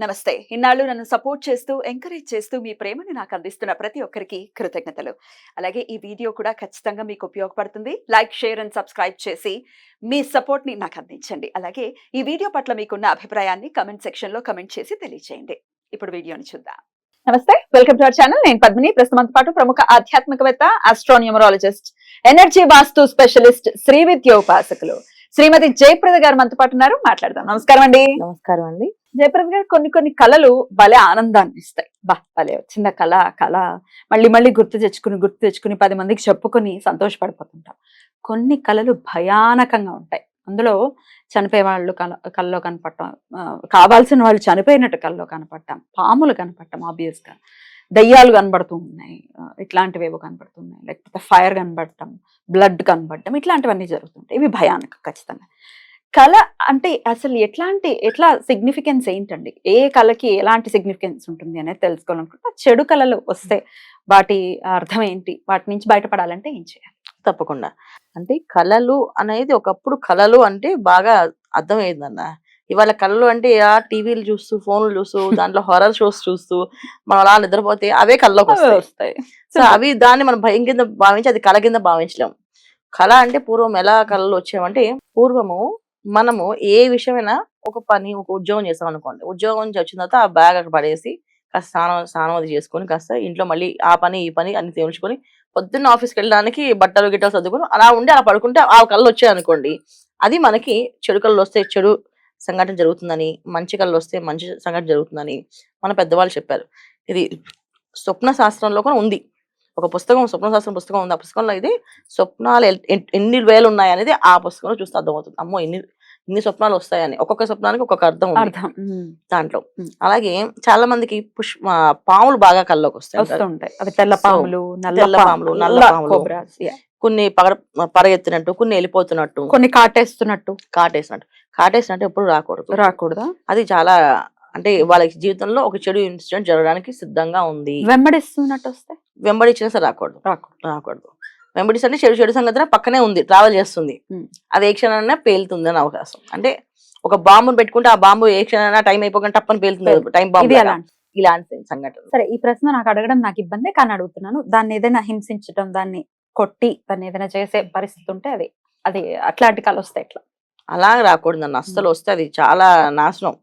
నమస్తే. ఇన్నాళ్ళు నన్ను సపోర్ట్ చేస్తూ, ఎంకరేజ్ చేస్తూ మీ ప్రేమని నాకు అందిస్తున్న ప్రతి ఒక్కరికి కృతజ్ఞతలు. అలాగే ఈ వీడియో కూడా ఖచ్చితంగా మీకు ఉపయోగపడుతుంది. లైక్, షేర్ అండ్ సబ్స్క్రైబ్ చేసి మీ సపోర్ట్‌ని నాకు అందించండి. అలాగే ఈ వీడియో పట్ల మీకున్న అభిప్రాయాన్ని కామెంట్ సెక్షన్‌లో కామెంట్ చేసి తెలియజేయండి. ఇప్పుడు వీడియోని చూద్దాం. నమస్తే, వెల్కమ్ టు అవర్ ఛానల్. నేను పద్మిని. ప్రస్తుతం పాటు ప్రముఖ ఆధ్యాత్మికవేత్త, ఆస్ట్రోన్యూమరాలజిస్ట్, ఎనర్జీ వాస్తు స్పెషలిస్ట్, శ్రీ విద్య ఉపాసకులు శ్రీమతి జయప్రద గారు మనతో పాటు ఉన్నారు. మాట్లాడదాం. నమస్కారం అండి. నమస్కారం అండి. జయప్రద గారు, కొన్ని కళలు భలే ఆనందాన్ని ఇస్తాయి. భలే వచ్చింది కళ మళ్ళీ మళ్ళీ గుర్తు తెచ్చుకుని 10 మందికి చెప్పుకొని సంతోషపడిపోతుంటాం. కొన్ని కళలు భయానకంగా ఉంటాయి. అందులో చనిపోయే వాళ్ళు కళ్ళలో కనపడటం, కావాల్సిన వాళ్ళు చనిపోయినట్టు కళ్ళలో కనపడటం, పాములు కనపడటం, ఆబ్వియస్ గా దయ్యాలు కనబడుతూ ఉన్నాయి, ఇట్లాంటివేవో కనబడుతున్నాయి, లేకపోతే ఫైర్ కనబడటం, బ్లడ్ కనబడటం, ఇట్లాంటివన్నీ జరుగుతుంటాయి. ఇవి భయానక ఖచ్చితంగా. కళ అంటే అసలు ఎట్లా సిగ్నిఫికెన్స్ ఏంటండి? ఏ కళకి ఎలాంటి సిగ్నిఫికెన్స్ ఉంటుంది అనేది తెలుసుకోవాలనుకుంటా. చెడు కళలు వస్తే వాటి అర్థం ఏంటి? వాటి నుంచి బయటపడాలంటే ఏం చేయాలి? తప్పకుండా. అంటే కళలు అనేది ఒకప్పుడు కళలు అంటే బాగా అర్థమయ్యేదన్న. ఇవాళ కళలు అంటే టీవీలు చూస్తూ, ఫోన్లు చూస్తూ, దాంట్లో హారర్ షోస్ చూస్తూ మనం అలా నిద్రపోతే అవే కళ్ళలోకి వస్తాయి. సో అవి దాన్ని మనం భయం కింద భావించి అది కళ కింద భావించలేం. కళ అంటే పూర్వం ఎలా కళలు వచ్చామంటే, పూర్వము మనము ఏ విషయమైనా ఒక పని, ఒక ఉద్యోగం చేస్తాం అనుకోండి. ఉద్యోగం నుంచి వచ్చిన తర్వాత ఆ బ్యాగ్ అక్కడ పడేసి కాస్త స్నానం అది చేసుకొని కాస్త ఇంట్లో మళ్ళీ ఆ పని ఈ పని అన్ని తేల్చుకొని పొద్దున్న ఆఫీస్కి వెళ్ళడానికి బట్టలు గిట్టలు సర్దుకొని అలా ఉండి అలా పడుకుంటే ఆ కళ్ళు వచ్చాయి అనుకోండి, అది మనకి చెడు కళ్ళు వస్తే చెడు సంఘటన జరుగుతుందని, మంచి కళ్ళు వస్తే మంచి సంఘటన జరుగుతుందని మన పెద్దవాళ్ళు చెప్పారు. ఇది స్వప్న శాస్త్రంలో కూడా ఉంది. ఒక పుస్తకం, స్వప్న శాస్త్రం పుస్తకం ఉంది. ఆ పుస్తకంలో ఇది స్వప్నాలు ఎన్ని వేలు ఉన్నాయి అనేది ఆ పుస్తకంలో చూస్తే అర్థమవుతుంది. అమ్మో ఇన్ని స్వప్నాలు వస్తాయని. ఒక్కొక్క స్వప్నానికి ఒక్కొక్క అర్థం ఉంది దాంట్లో. అలాగే చాలా మందికి పాములు బాగా కళ్ళలోకి వస్తాయి. అవి తెల్ల పాములు, నల్ల పాములు, కొన్ని పరగెత్తినట్టు, కొన్ని వెళ్ళిపోతున్నట్టు, కొన్ని కాటేసినట్టు ఎప్పుడు రాకూడదు. అది చాలా అంటే వాళ్ళ జీవితంలో ఒక చెడు ఇన్సిడెంట్ జరగడానికి సిద్ధంగా ఉంది. వెంబడిచ్చినా సరే రాకూడదు. వెంబడిస్ అంటే చెడు సంగతి పక్కనే ఉంది, ట్రావెల్ చేస్తుంది. అది ఏ క్షణమైనా పేలుతుంది అని అవకాశం. అంటే ఒక బాంబును పెట్టుకుంటే ఆ బాంబు ఏ క్షణమైనా టైం అయిపోకుండా టప్పని పేలుతుంది. టైం బాంబు ఇలాంటి సంఘటన. సరే, ఈ ప్రశ్న నాకు అడగడం నాకు ఇబ్బంది కానీ అడుగుతున్నాను. దాన్ని ఏదైనా హింసించడం, దాన్ని కొట్టి, దాన్ని ఏదైనా చేసే పరిస్థితి ఉంటే అది అట్లాంటి కళ వస్తే ఎట్లా? అలా రాకూడదు అన్న. అస్సలు వస్తే అది చాలా నాశనం.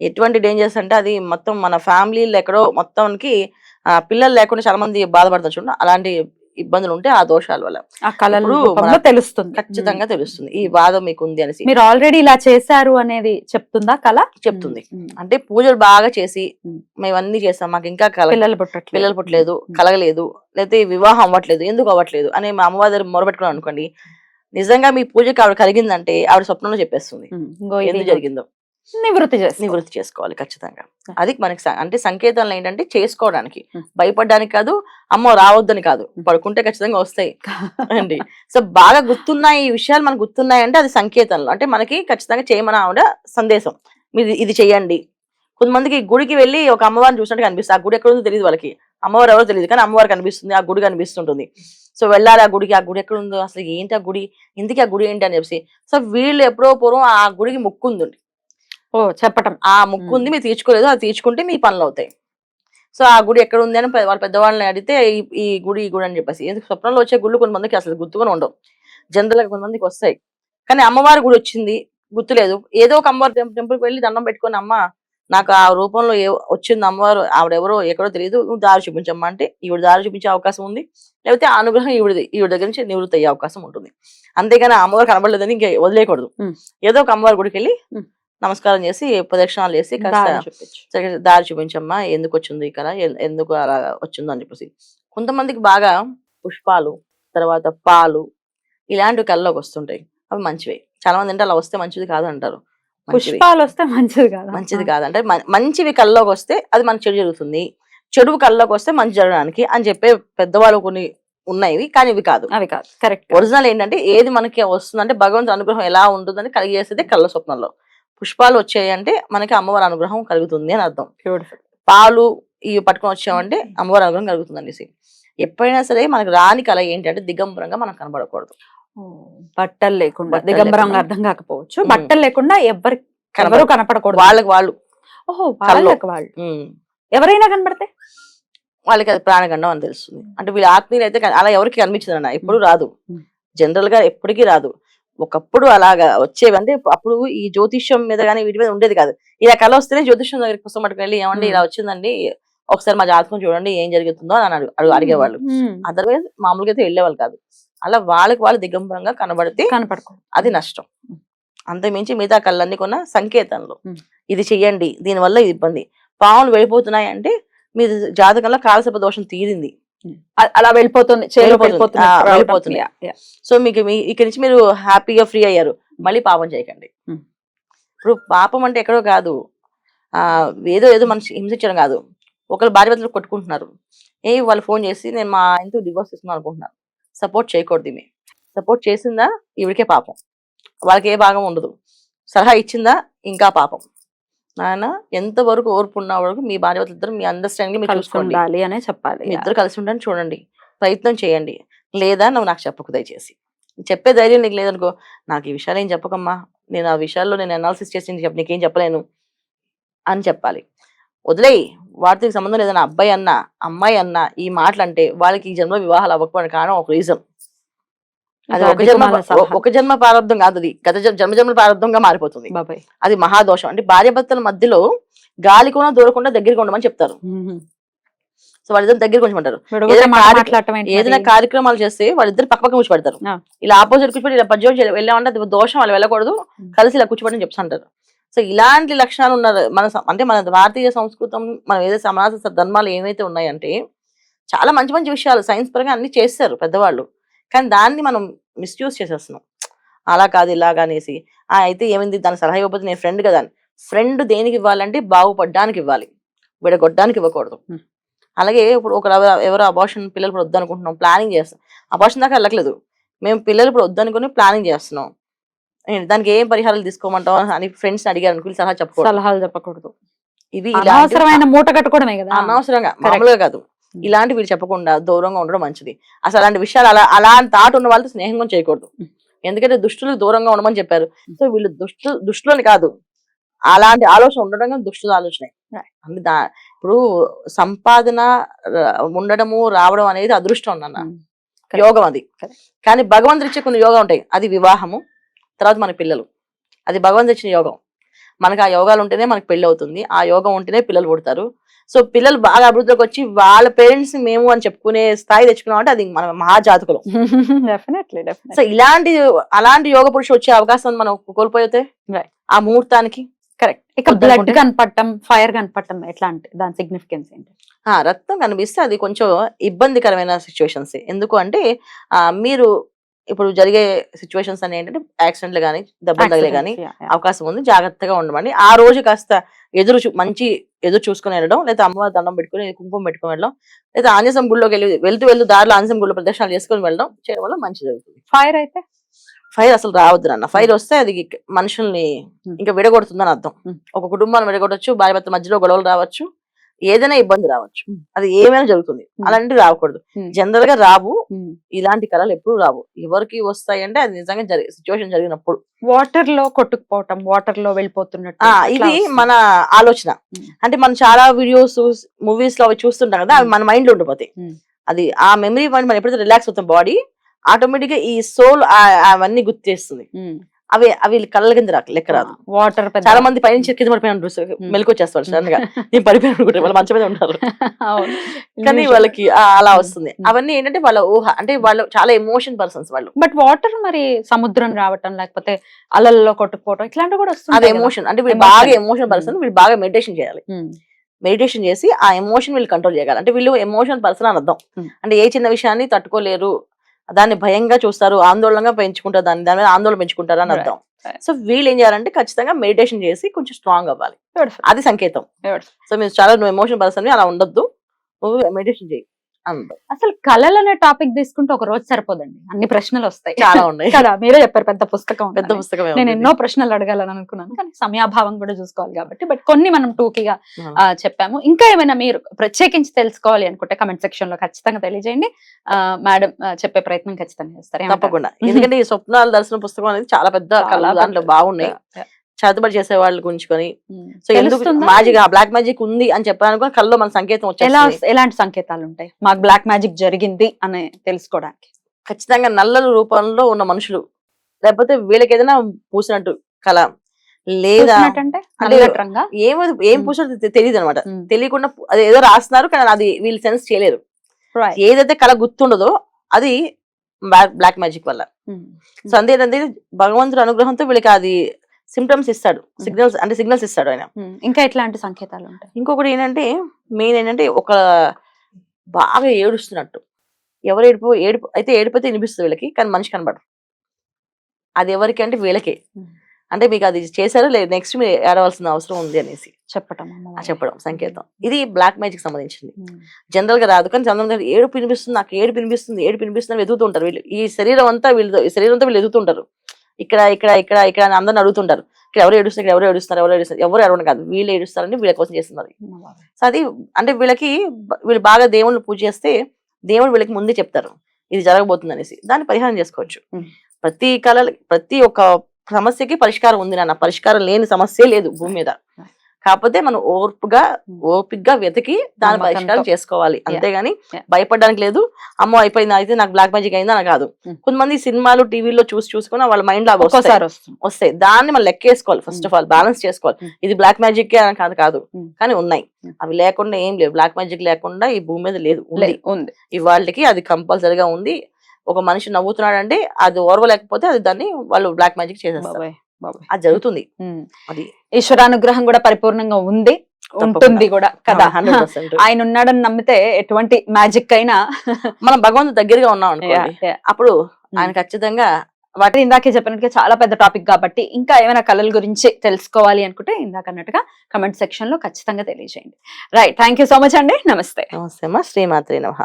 ఎటువంటి డేంజర్స్ అంటే అది మొత్తం మన ఫ్యామిలీలో ఎక్కడో మొత్తానికి పిల్లలు లేకుండా చాలా మంది బాధపడతారు చూడండి. అలాంటి ఇబ్బందులు ఉంటే ఆ దోషాల వల్ల తెలుస్తుంది, ఖచ్చితంగా తెలుస్తుంది ఈ బాధ మీకు ఉంది అనేసి. మీరు ఆల్రెడీ ఇలా చేశారు అనేది చెప్తుందా కళ? చెప్తుంది. అంటే పూజలు బాగా చేసి మేమన్నీ చేస్తాం, మాకు ఇంకా పిల్లలు పుట్టలేదు, కలగలేదు, లేకపోతే వివాహం అవ్వట్లేదు, ఎందుకు అవ్వట్లేదు అని మా అమ్మవారి దగ్గర మొరబెట్టుకున్నాం అనుకోండి, నిజంగా మీ పూజకి ఆవిడ కలిగిందంటే ఆవిడ స్వప్నంలో చెప్పేస్తుంది ఎందుకు జరిగిందో. నివృత్తి చేసుకోవాలి ఖచ్చితంగా. అది మనకి అంటే సంకేతాలు ఏంటంటే చేసుకోవడానికి, భయపడడానికి కాదు, అమ్మో రావద్దని కాదు, పడుకుంటే ఖచ్చితంగా వస్తాయి అండి. సో బాగా గుర్తున్నాయి ఈ విషయాలు, మనకు గుర్తున్నాయి అంటే అది సంకేతాలు. అంటే మనకి ఖచ్చితంగా చేయమని ఆవిడ సందేశం, మీరు ఇది చెయ్యండి. కొంతమందికి గుడికి వెళ్ళి ఒక అమ్మవారిని చూసినట్టు కనిపిస్తుంది. ఆ గుడి ఎక్కడ ఉందో తెలియదు వాళ్ళకి, అమ్మవారు ఎవరో తెలియదు, కానీ అమ్మవారు కనిపిస్తుంది, ఆ గుడి కనిపిస్తుంటుంది. సో వెళ్ళాలి ఆ గుడికి, ఆ గుడి ఎక్కడ ఉందో, అసలు ఏంటి ఆ గుడి, ఇందుకే ఆ గుడి ఏంటి అని చెప్పి. సో వీళ్ళు ఎప్పుడో పూర్వం ఆ గుడికి ముక్కు ఉంది, చెప్పటం, ఆ ముక్కు ఉంది, మీరు తీర్చుకోలేదు, అది తీర్చుకుంటే మీ పనులు అవుతాయి. సో ఆ గుడి ఎక్కడ ఉంది అని వాళ్ళ పెద్దవాళ్ళని అడిగితే ఈ గుడి అని చెప్పేసి. ఎందుకు స్వప్నంలో వచ్చే గుళ్ళు కొంతమందికి అసలు గుర్తుగా ఉండవు, జనరల్ గా కొంతమందికి వస్తాయి. కానీ అమ్మవారి గుడి వచ్చింది గుర్తులేదు, ఏదో ఒక అమ్మవారి టెంపుల్కి వెళ్ళి దండం పెట్టుకొని, అమ్మ నాకు ఆ రూపంలో వచ్చింది అమ్మవారు, ఆవిడెవరో ఎక్కడో తెలియదు, నువ్వు దారి చూపించమ్మా అంటే ఈవిడ దారి చూపించే అవకాశం ఉంది, లేకపోతే ఆ అనుగ్రహం ఈవిడ దగ్గర నుంచి నివృత్తి అయ్యే అవకాశం ఉంటుంది. అంతేగాని అమ్మవారు కనబడలేదని ఇంకా వదిలేయకూడదు. ఏదో ఒక అమ్మవారి గుడికి వెళ్ళి నమస్కారం చేసి ప్రదక్షిణాలు చేసి కాస్త దారి చూపించమ్మా, ఎందుకు వచ్చింది ఇక్కడ, ఎందుకు అలా వచ్చిందో అని చెప్పేసి. కొంతమందికి బాగా పుష్పాలు, తర్వాత పాలు ఇలాంటివి కళ్ళలోకి వస్తుంటాయి, అవి మంచివే. చాలా మంది అంటే అలా వస్తే మంచిది కాదు అంటారు. పుష్పాలు వస్తే మంచిది కాదు అంటే మంచివి కళ్ళలోకి వస్తే అది మనకు చెడు జరుగుతుంది, చెడు కళ్ళలోకి వస్తే మంచి జరగడానికి అని చెప్పే పెద్దవాళ్ళు కొన్ని ఉన్నాయి, కానీ ఇవి కాదు. కరెక్ట్. ఒరిజినల్ ఏంటంటే ఏది మనకి వస్తుందంటే భగవంతుని అనుగ్రహం ఎలా ఉంటుందని కలిగేసేది కళ్ళ స్వప్నంలో. పుష్పాలు వచ్చాయంటే మనకి అమ్మవారి అనుగ్రహం కలుగుతుంది అని అర్థం. పాలు ఇవి పట్టుకొని వచ్చామంటే అమ్మవారి అనుగ్రహం కలుగుతుంది అనేసి. ఎప్పుడైనా సరే మనకు రాని కళ ఏంటంటే దిగంబరంగా మనం కనబడకూడదు. బట్టలు లేకుండా, దిగంబరంగా అర్థం కాకపోవచ్చు, బట్టలు లేకుండా ఎవరు కనపడకూడదు, వాళ్ళు ఓహో కల్లో. వాళ్ళకి వాళ్ళు ఎవరైనా కనబడితే వాళ్ళకి అది ప్రాణగండం అని తెలుస్తుంది. అంటే వీళ్ళ ఆత్మీయులు అయితే అలా ఎవరికి కనిపించదు అన్న, ఎప్పుడు రాదు, ఉమ్. జనరల్ గా ఎప్పటికీ రాదు. ఒకప్పుడు అలాగా వచ్చేవి, అంటే అప్పుడు ఈ జ్యోతిష్యం మీద కానీ వీటి మీద ఉండేది కాదు. ఇలా కళ వస్తేనే జ్యోతిష్యం దగ్గరికి పుస్తకం పట్టుకుని వెళ్ళి ఏమండి ఇలా వచ్చిందండి, ఒకసారి మా జాతకం చూడండి ఏం జరుగుతుందో అని అడిగేవాళ్ళు. అదర్వైజ్ మామూలుగా అయితే వెళ్ళేవాళ్ళు కాదు. అలా వాళ్ళకి వాళ్ళు దిగంబరంగా కనబడితే అది నష్టం. అంతమించి మిగతా కళ్ళన్నీ కొన్న సంకేతంలో ఇది చెయ్యండి, దీనివల్ల ఇది ఇబ్బంది. పాములు వెళ్ళిపోతున్నాయి అంటే మీ జాతకంలో కాలసర్ప దోషం తీరింది, అలా వెళ్ళిపోతుంది. వెళ్ళిపోతుంది. సో మీకు ఇక్కడి నుంచి మీరు హ్యాపీగా ఫ్రీ అయ్యారు. మళ్ళీ పాపం చేయకండి. ఇప్పుడు పాపం అంటే ఎక్కడో కాదు, ఏదో ఏదో మనిషి హింసించడం కాదు. ఒకరు భార్య భర్తలు కొట్టుకుంటున్నారు, వాళ్ళు ఫోన్ చేసి నేను మా ఆయనతో డివోర్స్ ఇస్తున్నాను అనుకుంటున్నాను. సపోర్ట్ చేయకూడదు. ఈమె సపోర్ట్ చేసిందా ఈవిడికే పాపం, వాళ్ళకి ఏ భాగం ఉండదు. సలహా ఇచ్చిందా ఇంకా పాపం. నాయన ఎంతవరకు ఓర్పు ఉన్న వరకు మీ భార్య భర్తలు ఇద్దరు మీ అండర్స్టాండింగ్ మీరు చూసుకోండి అనే చెప్పాలి. మీ ఇద్దరు కలిసి ఉండని చూడండి, ప్రయత్నం చేయండి. లేదా నువ్వు నాకు చెప్పకు దయచేసి, చెప్పే ధైర్యం నీకు లేదనుకో, నాకు ఈ విషయాలు ఏం చెప్పకమ్మా, నేను ఆ విషయాల్లో నేను అనాలిసిస్ చేసి నీకేం చెప్పలేను అని చెప్పాలి. వదిలేయి, వాటికి సంబంధం లేదన్న అబ్బాయి అన్న అమ్మాయి అన్న ఈ మాటలు అంటే వాళ్ళకి ఈ జన్మ వివాహాలు అవ్వకపోవడం కారణం ఒక రీజన్. అది ఒక జన్మ ప్రారంభం కాదు, అది గత జన్మ ప్రారంభంగా మారిపోతుంది. అది మహాదోషం. అంటే భార్య భర్తల మధ్యలో గాలి కూడా దూరకుండా దగ్గరికి ఉండమని చెప్తారు. సో వాళ్ళిద్దరు దగ్గరికి ఉంచమంటారు. ఏదైనా కార్యక్రమాలు చేస్తే వాళ్ళిద్దరు పక్క పక్క కూర్చోబెడతారు. ఇలా ఆపోజిట్ కూర్చోబెట్టి ఇలా పద్యం వెళ్ళామంటే అది దోషం, వాళ్ళు వెళ్ళకూడదు, కలిసి ఇలా కూర్చోబెట్టి చెప్తుంటారు. సో ఇలాంటి లక్షణాలు ఉన్నారు అంటే మన భారతీయ సంస్కృతం, మనం ఏదైతే సమాజ ధర్మాలు ఏమైతే ఉన్నాయంటే చాలా మంచి మంచి విషయాలు సైన్స్ పరంగా అన్ని చేస్తారు పెద్దవాళ్ళు, కానీ దాన్ని మనం మిస్యూజ్ చేసేస్తున్నాం. అలా కాదు ఇలాగా అనేసి అయితే ఏమైంది దాని సలహా ఇవ్వకపోతే నేను ఫ్రెండ్ కదా అని. ఫ్రెండ్ దేనికి ఇవ్వాలంటే బాగుపడ్డానికి ఇవ్వాలి, విడగొట్టడానికి ఇవ్వకూడదు. అలాగే ఇప్పుడు ఎవరో అబార్షన్ పిల్లలు ఇప్పుడు వద్దనుకుంటున్నాం, ప్లానింగ్ చేస్తాం, అబార్షన్ దాకా వెళ్ళట్లేదు, మేము పిల్లలు ఇప్పుడు వద్దనుకుని ప్లానింగ్ చేస్తున్నాం, దానికి ఏం పరిహారాలు తీసుకోమంటాం అని ఫ్రెండ్స్ అడిగారు అనుకుని సలహాలు చెప్పకూడదు. ఇవి అనవసరమైన మూట కట్టుకోవడమే కదా, అనవసరంగా మామూలుగా కాదు, ఇలాంటి వీళ్ళు చెప్పకుండా దూరంగా ఉండడం మంచిది. అసలు అలాంటి విషయాలు అలాంటి థాట్ ఉన్న వాళ్ళతో స్నేహంగా చేయకూడదు, ఎందుకంటే దుష్టులకు దూరంగా ఉండమని చెప్పారు. సో వీళ్ళు దుష్టులని కాదు, అలాంటి ఆలోచన ఉండడం దుష్టుల ఆలోచనే. ఇప్పుడు సంపాదన ఉండడము రావడం అనేది అదృష్టం అన్న, యోగం అది. కానీ భగవంతుడు ఇచ్చే కొన్ని యోగం ఉంటాయి, అది వివాహము, తర్వాత మన పిల్లలు, అది భగవంతుడు ఇచ్చిన యోగం. మనకు ఆ యోగాలు ఉంటేనే మనకు పెళ్లి అవుతుంది, ఆ యోగం ఉంటేనే పిల్లలు పుడతారు. సో పిల్లలు బాగా అభివృద్ధిలోకి వచ్చి వాళ్ళ పేరెంట్స్ మేము అని చెప్పుకునే స్థాయి తెచ్చుకున్నాం అంటే అది మన మహాజాతకులు. సో అలాంటి యోగ పురుషులు వచ్చే అవకాశం మనం కోల్పోతే ఆ ముహూర్తానికి కరెక్ట్. ఇక బ్లడ్ కనపడటం, ఫైర్ కనపడటం ఎట్లా అంటే దాని సిగ్నిఫికెన్స్ ఏంటి? రక్తం కనిపిస్తే అది కొంచెం ఇబ్బందికరమైన సిచ్యువేషన్స్. ఎందుకు అంటే మీరు ఇప్పుడు జరిగే సిచ్యువేషన్స్ అని ఏంటంటే యాక్సిడెంట్లు కానీ దెబ్బలు తగిలే కానీ అవకాశం ఉంది, జాగ్రత్తగా ఉండమండి. ఆ రోజు కాస్త మంచి ఎదురు చూసుకుని వెళ్ళడం, లేదా అమ్మవారి దండం పెట్టుకుని కుంకుమ పెట్టుకుని వెళ్ళడం, లేదా ఆంజనేయం గుడిలోకి వెళ్తూ దారిలో ఆంజనేయం గుడిలో ప్రదర్శనలు చేసుకుని వెళ్ళడం చేయడం వల్ల మంచి జరుగుతుంది. ఫైర్ అయితే ఫైర్ అసలు రావద్దు అన్న. ఫైర్ వస్తే అది మనుషుల్ని ఇంకా విడగొడుతుందని అర్థం. ఒక కుటుంబాన్ని విడగొట్టచ్చు, భార్య భర్త మధ్యలో గొడవలు రావచ్చు, ఏదైనా ఇబ్బంది రావచ్చు, అది ఏమైనా జరుగుతుంది. అలాంటివి రాకూడదు, జనరల్ గా రావు. ఇలాంటి కళలు ఎప్పుడు రావు. ఎవరికి వస్తాయి అంటే అది నిజంగా సిచ్యువేషన్ జరిగినప్పుడు. వాటర్ లో కొట్టుకుపోవటం, వాటర్ లో వెళ్ళిపోతున్నట్టు, ఇది మన ఆలోచన. అంటే మనం చాలా వీడియోస్ మూవీస్ లో అవి చూస్తుంటాం కదా, అవి మన మైండ్ లో ఉండిపోతాయి. అది ఆ మెమరీ పాయింట్ మనం ఎప్పుడైతే రిలాక్స్ అవుతాం బాడీ ఆటోమేటిక్ గా ఈ సోల్ అవన్నీ గుర్తు చేస్తుంది. అవి కళ్ళ కింద లెక్క రాదు. వాటర్ చాలా మంది పైనుంచి కింద పడిపోయిన మెలకు వచ్చేస్తారు సడన్ గా, నేను పడిపోయాను అనుకుంటే వాళ్ళు మంచి మీద ఉంటారు, కానీ వాళ్ళకి అలా వస్తుంది. అవన్నీ ఏంటంటే వాళ్ళ ఊహ, అంటే వాళ్ళు చాలా ఎమోషన్ పర్సన్స్ వాళ్ళు. బట్ వాటర్ మరి సముద్రం రావటం లేకపోతే అలల్లో కొట్టుకుపోవటం ఇట్లాంటివి కూడా వస్తుంది. అది ఎమోషన్. అంటే వీళ్ళు బాగా ఎమోషన్ పర్సన్, వీళ్ళు బాగా మెడిటేషన్ చేయాలి. మెడిటేషన్ చేసి ఆ ఎమోషన్ వీళ్ళు కంట్రోల్ చేయగలరు. అంటే వీళ్ళు ఎమోషన్ పర్సన్ అని అర్థం. అంటే ఏ చిన్న విషయాన్ని తట్టుకోలేరు, దాన్ని భయంగా చూస్తారు, ఆందోళనగా పెంచుకుంటారు, దాని మీద ఆందోళన పెంచుకుంటారు అని అర్థం. సో వీళ్ళు ఏం చేయాలంటే ఖచ్చితంగా మెడిటేషన్ చేసి కొంచెం స్ట్రాంగ్ అవ్వాలి, అది సంకేతం. సో మీరు చాలా నువ్వు ఎమోషన్ పర్సన్ అలా ఉండొద్దు, నువ్వు మెడిటేషన్ చేయి. అసలు కళలు అనే టాపిక్ తీసుకుంటే ఒక రోజు సరిపోదండి, అన్ని ప్రశ్నలు వస్తాయి, చాలా ఉన్నాయి కదా. మీరే చెప్పారు పెద్ద పుస్తకం. నేను ఉంది. ఎన్నో ప్రశ్నలు అడగాలని అనుకున్నాను, కానీ సమయాభావం కూడా చూసుకోవాలి కాబట్టి, బట్ కొన్ని మనం టూకీగా చెప్పాము. ఇంకా ఏమైనా మీరు ప్రత్యేకించి తెలుసుకోవాలి అనుకుంటే కమెంట్ సెక్షన్ లో ఖచ్చితంగా తెలియజేయండి. మేడం చెప్పే ప్రయత్నం ఖచ్చితంగా చేస్తారు తప్పకుండా. ఎందుకంటే ఈ స్వప్నాల దర్శన పుస్తకం అనేది చాలా పెద్ద కళ, దాంట్లో బాగున్నాయి, చేతబడి చేసే వాళ్ళు గుంచుకొని ఉమ్. సో ఎందుకు తెలుస్తుందా? మ్యాజిక్ బ్లాక్ మ్యాజిక్ ఉంది అని చెప్పాలనుకో కళ్ళలో మన సంకేతం వచ్చేస్తుంది. ఎలాంటి సంకేతాలు ఉంటాయి మాకు బ్లాక్ మ్యాజిక్ జరిగింది అని తెలుసుకోవడానికి? ఖచ్చితంగా నల్లల రూపంలో ఉన్న మనుషులు, లేకపోతే వీళ్ళకి ఏదైనా పూసినట్టు కళ, లేదా చూసినట్టంటే అంటే నల్లట్రంగా? ఏం పూసినట్టు తెలియదు అనమాట. తెలియకుండా అది ఏదో రాస్తున్నారు కానీ అది వీళ్ళు సెన్స్ చేయలేరు. Right. ఏదైతే కళ గుర్తుండదో అది బ్లాక్ మ్యాజిక్ వల్ల. ఉమ్. సో అంతేనండి, భగవంతుడి అనుగ్రహంతో వీళ్ళకి అది సిమ్టమ్స్ ఇస్తాడు, సిగ్నల్స్ ఇస్తాడు ఆయన. ఉమ్. ఇంకా ఎట్లాంటి సంకేతాలు ఉంటాయి? ఇంకొకటి ఏంటంటే మెయిన్ ఏంటంటే ఒక బాగా ఏడుస్తున్నట్టు, ఎవరు ఏడుపు అయితే వినిపిస్తుంది వీళ్ళకి, కానీ మనిషి కనబడరు. అది ఎవరికి అంటే వీళ్ళకే. ఉమ్. అంటే మీకు అది చేశారు లేదు, నెక్స్ట్ మీరు ఏడవలసిన అవసరం ఉంది అనేసి చెప్పటం అమ్మవారు. చెప్పడం సంకేతం. ఇది బ్లాక్ మ్యాజిక్ సంబంధించింది. ఉమ్. జనరల్ గా రాదు, కానీ జనరల్ ఏడుపు వినిపిస్తుంది, నాకు ఏడుపు వినిపిస్తుంది అని వెతుకుతూ ఉంటారు వీళ్ళు. ఈ శరీరం అంతా వీళ్ళు ఎదుగుతుంటారు. ఇక్కడ ఇక్కడ ఇక్కడ ఇక్కడ అని అందరిని అడుగుతుంటారు, ఇక్కడ ఎవరు ఏడుస్తారు, ఎవరు ఏడవడం కాదు, వీళ్ళు ఏడుస్తారని వీళ్ళ కోసం చేస్తున్నారు. అమ్మవారు. సో అది అంటే వీళ్ళు బాగా దేవుళ్ళు పూజ చేస్తే దేవుడు వీళ్ళకి ముందే చెప్తారు ఇది జరగబోతుంది అనేసి, దాన్ని పరిహారం చేసుకోవచ్చు. ఉమ్. ప్రతి ఒక్క సమస్యకి పరిష్కారం ఉంది నాన్న, పరిష్కారం లేని సమస్య లేదు భూమి మీద. కాకపోతే మనం ఓపిగ్గా వెతికి దాని నమ్మకంతో. పరిష్కారం చేసుకోవాలి, అంతేగాని Yeah. భయపడడానికి లేదు. అమ్మో అయిపోయింది, అయితే నాకు బ్లాక్ మ్యాజిక్ అయిందా అని కాదు. కొంతమంది సినిమాలు టీవీలో చూసుకుని వాళ్ళ మైండ్ లో ఒక్కోసారి వస్తుంది. వస్తాయి, దాన్ని మనం లెక్కేసుకోవాలి. ఫస్ట్ ఆఫ్ ఆల్ బ్యాలెన్స్ చేసుకోవాలి. ఇది బ్లాక్ మ్యాజిక్ అని కాదు, కానీ ఉన్నాయి. అవి లేకుండా ఏం లేవు, బ్లాక్ మ్యాజిక్ లేకుండా ఈ భూమి మీద లేదు, ఉంది. ఇవాళకి అది కంపల్సరీగా ఉంది. ఒక మనిషి నవ్వుతున్నాడంటే అది ఓర్వలేకపోతే అది దాన్ని వాళ్ళు బ్లాక్ మ్యాజిక్ చేసేస్తారు. బాబాయ్ బాబాయ్. అది జరుగుతుంది. ఉమ్. అది ఈశ్వరానుగ్రహం కూడా పరిపూర్ణంగా ఉంది, ఉంటుంది కూడా కదా. 100%. ఆయన ఉన్నాడని నమ్మితే ఎటువంటి మ్యాజిక్ అయినా మనం భగవంతుడి దగ్గరగా ఉన్నాం అనుకోండి, అప్పుడు ఆయన ఖచ్చితంగా వాటి ఇందాకే చెప్పినట్టుగా చాలా పెద్ద టాపిక్ కాబట్టి ఇంకా ఏమైనా కళల గురించి తెలుసుకోవాలి అనుకుంటే ఇందాక అన్నట్టుగా కమెంట్ సెక్షన్ లో ఖచ్చితంగా తెలియజేయండి. Right, thank you so much అండి. నమస్తే. నమస్తే అమ్మా, శ్రీమాత్రే నమః.